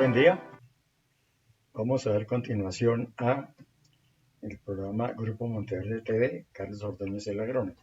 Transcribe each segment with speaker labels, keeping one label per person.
Speaker 1: buen día. Vamos a dar continuación a el programa Grupo Monteverde TV, Carlos Ordóñez el Agrónomo.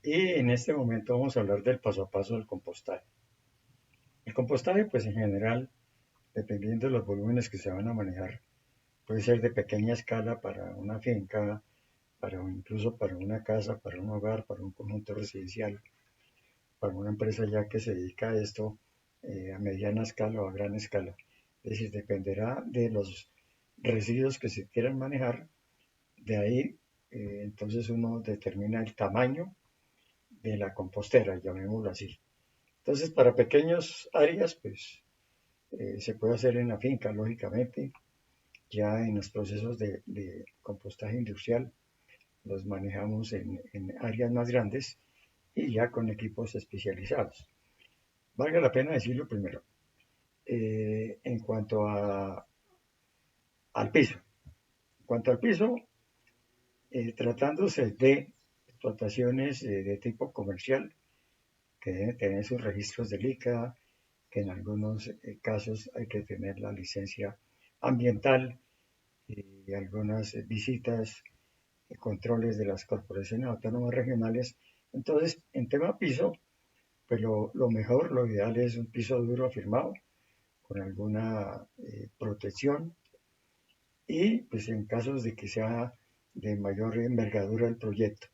Speaker 1: Y en este momento vamos a hablar del paso a paso del compostaje. El compostaje, pues en general, dependiendo de los volúmenes que se van a manejar, puede ser de pequeña escala para una finca, incluso para una casa, para un hogar, para un conjunto residencial, para una empresa ya que se dedica a esto a mediana escala o a gran escala. Es decir, dependerá de los residuos que se quieran manejar. De ahí, entonces uno determina el tamaño de la compostera, llamémoslo así. Entonces, para pequeñas áreas, pues se puede hacer en la finca, lógicamente. Ya en los procesos de compostaje industrial los manejamos en áreas más grandes y ya con equipos especializados. Valga la pena decirlo primero. En cuanto al piso. En cuanto al piso, tratándose de explotaciones de tipo comercial, que deben tener sus registros de ICA, que en algunos casos hay que tener la licencia ambiental y algunas visitas y controles de las corporaciones autónomas regionales. Entonces, en tema piso, pues lo mejor, lo ideal es un piso duro afirmado con alguna protección y pues en casos de que sea de mayor envergadura el proyecto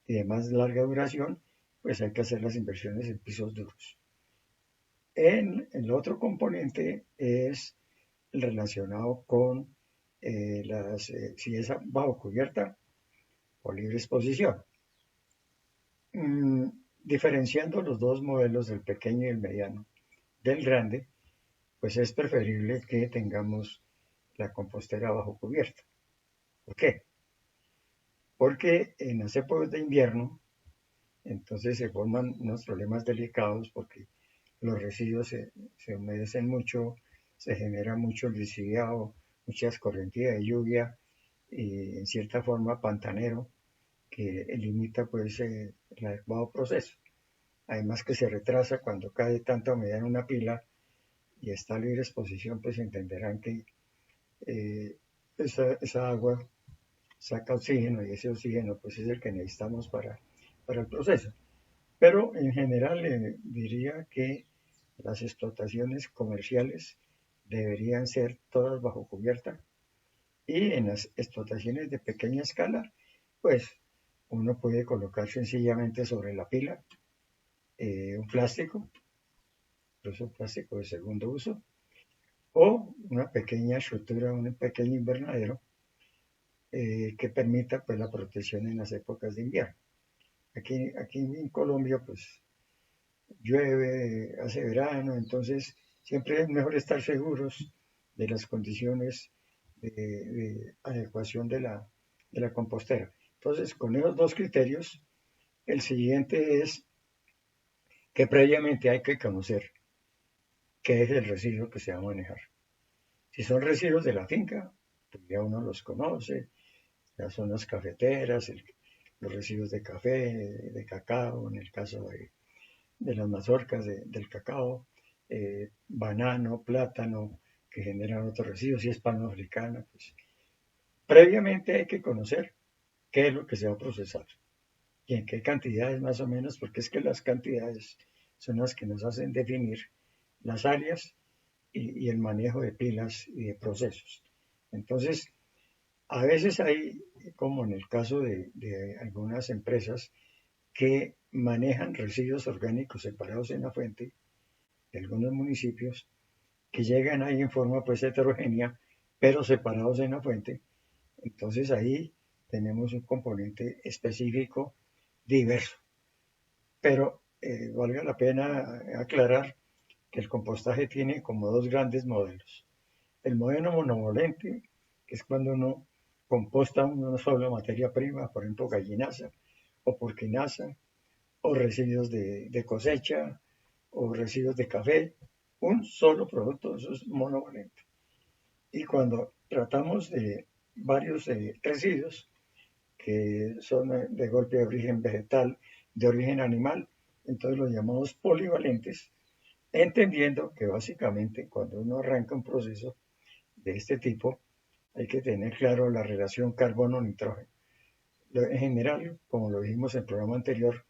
Speaker 1: y de más larga duración, pues hay que hacer las inversiones en pisos duros. El otro componente es relacionado con si es bajo cubierta o libre exposición. Diferenciando los dos modelos, del pequeño y el mediano, del grande, pues es preferible que tengamos la compostera bajo cubierta. ¿Por qué? Porque en las épocas de invierno, entonces se forman unos problemas delicados porque los residuos se humedecen mucho, se genera mucho lisiado, mucha escorrentía de lluvia y en cierta forma pantanero que limita pues el adecuado proceso. Además que se retrasa cuando cae tanta humedad en una pila y está a libre exposición, pues entenderán que esa agua saca oxígeno y ese oxígeno pues es el que necesitamos para el proceso. Pero en general diría que las explotaciones comerciales deberían ser todas bajo cubierta y en las explotaciones de pequeña escala, pues uno puede colocar sencillamente sobre la pila un plástico, incluso un plástico de segundo uso, o una pequeña estructura, un pequeño invernadero que permita pues la protección en las épocas de invierno. Aquí en Colombia pues llueve, hace verano, entonces siempre es mejor estar seguros de las condiciones de adecuación de la compostera. Entonces, con esos dos criterios, el siguiente es que previamente hay que conocer qué es el residuo que se va a manejar. Si son residuos de la finca, pues ya uno los conoce, ya son las cafeteras, los residuos de café, de cacao, en el caso de las mazorcas del cacao, banano, plátano, que generan otros residuos, si es palma africana, pues previamente hay que conocer qué es lo que se va a procesar y en qué cantidades más o menos, porque es que las cantidades son las que nos hacen definir las áreas y el manejo de pilas y de procesos. Entonces, a veces hay, como en el caso de algunas empresas, que manejan residuos orgánicos separados en la fuente de algunos municipios, que llegan ahí en forma pues heterogénea, pero separados en la fuente. Entonces ahí tenemos un componente específico diverso. Pero valga la pena aclarar que el compostaje tiene como dos grandes modelos. El modelo monovalente, que es cuando uno composta una sola materia prima, por ejemplo gallinaza o porquinaza, o residuos de cosecha, o residuos de café, un solo producto, eso es monovalente. Y cuando tratamos de varios residuos que son de golpe de origen vegetal, de origen animal, entonces los llamamos polivalentes, entendiendo que básicamente cuando uno arranca un proceso de este tipo, hay que tener claro la relación carbono-nitrógeno. En general, como lo dijimos en el programa anterior,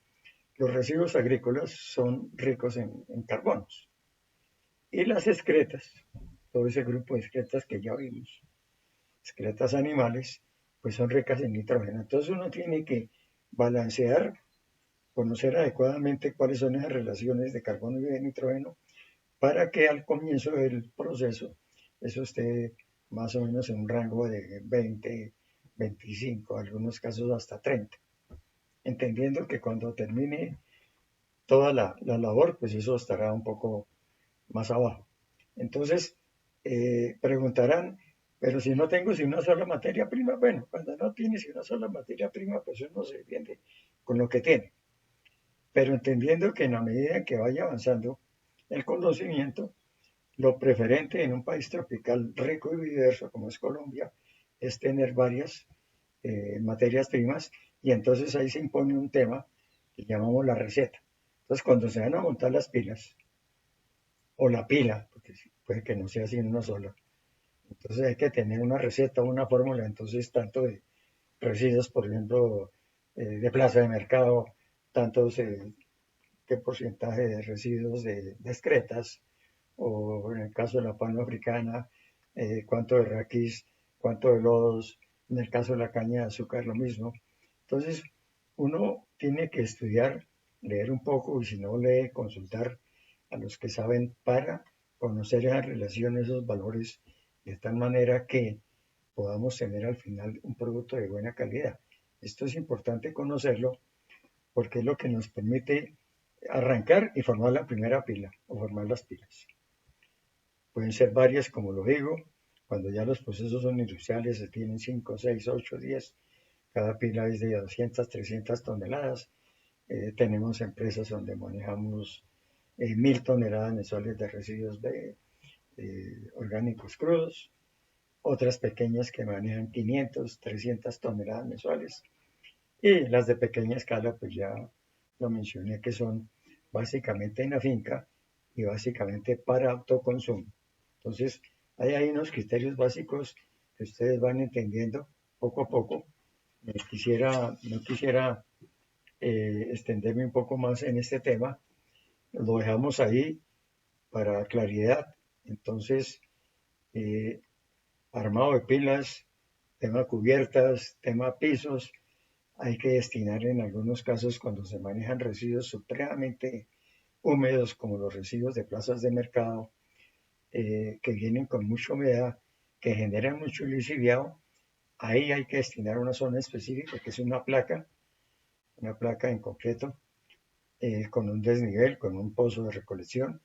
Speaker 1: los residuos agrícolas son ricos en carbonos. Y las excretas, todo ese grupo de excretas que ya vimos, excretas animales, pues son ricas en nitrógeno. Entonces uno tiene que balancear, conocer adecuadamente cuáles son esas relaciones de carbono y de nitrógeno para que al comienzo del proceso eso esté más o menos en un rango de 20, 25, en algunos casos hasta 30. Entendiendo que cuando termine toda la labor, pues eso estará un poco más abajo. Entonces, preguntarán, pero si no tengo si una sola materia prima, bueno, cuando no tienes una sola materia prima, pues uno se defiende con lo que tiene. Pero entendiendo que en la medida que vaya avanzando el conocimiento, lo preferente en un país tropical rico y diverso como es Colombia es tener varias materias primas y entonces ahí se impone un tema que llamamos la receta. Entonces, cuando se van a montar las pilas, o la pila, porque puede que no sea así en una sola, entonces hay que tener una receta, una fórmula, entonces tanto de residuos, por ejemplo, de plaza de mercado, tantos, qué porcentaje de residuos de excretas, o en el caso de la palma africana, cuánto de raquís, cuánto de lodos, en el caso de la caña de azúcar lo mismo. Entonces, uno tiene que estudiar, leer un poco y si no lee, consultar a los que saben para conocer esas relaciones, esos valores, de tal manera que podamos tener al final un producto de buena calidad. Esto es importante conocerlo porque es lo que nos permite arrancar y formar la primera pila o formar las pilas. Pueden ser varias, como lo digo, cuando ya los procesos son industriales, se tienen 5, 6, 8, 10, cada pila es de 200, 300 toneladas. Tenemos empresas donde manejamos 1000 toneladas mensuales de residuos orgánicos crudos, otras pequeñas que manejan 500, 300 toneladas mensuales. Y las de pequeña escala, pues ya lo mencioné, que son básicamente en la finca y básicamente para autoconsumo. Entonces, hay unos criterios básicos que ustedes van entendiendo poco a poco. No quisiera extenderme un poco más en este tema. Lo dejamos ahí para claridad. Entonces, eh, armado de pilas, tema cubiertas, tema pisos, hay que destinar en algunos casos cuando se manejan residuos supremamente húmedos como los residuos de plazas de mercado que vienen con mucha humedad, que generan mucho lixiviado, ahí hay que destinar una zona específica que es una placa en concreto, con un desnivel, con un pozo de recolección,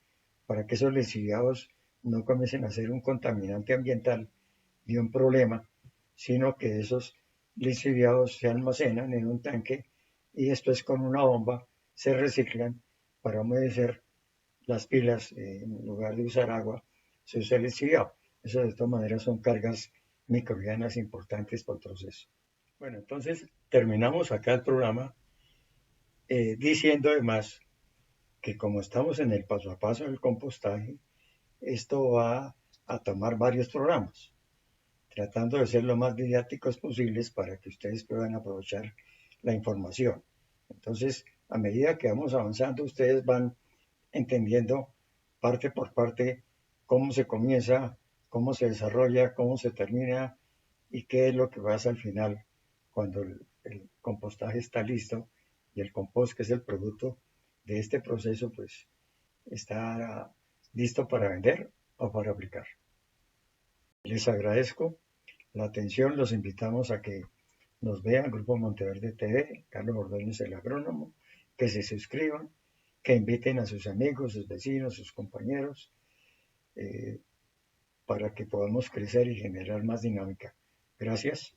Speaker 1: para que esos lixiviados no comiencen a ser un contaminante ambiental ni un problema, sino que esos lixiviados se almacenan en un tanque y después con una bomba se reciclan para humedecer las pilas, en lugar de usar agua, se usa lixiviado. Eso de todas maneras son cargas microbianas importantes para el proceso. Bueno, entonces terminamos acá el programa diciendo además que como estamos en el paso a paso del compostaje, esto va a tomar varios programas, tratando de ser lo más didácticos posibles para que ustedes puedan aprovechar la información. Entonces, a medida que vamos avanzando, ustedes van entendiendo parte por parte cómo se comienza, cómo se desarrolla, cómo se termina y qué es lo que pasa al final cuando el compostaje está listo y el compost, que es el producto de este proceso, pues está listo para vender o para aplicar. Les agradezco la atención, los invitamos a que nos vean, Grupo Monteverde TV, Carlos Ordóñez el agrónomo, que se suscriban, que inviten a sus amigos, sus vecinos, sus compañeros, eh, para que podamos crecer y generar más dinámica. Gracias.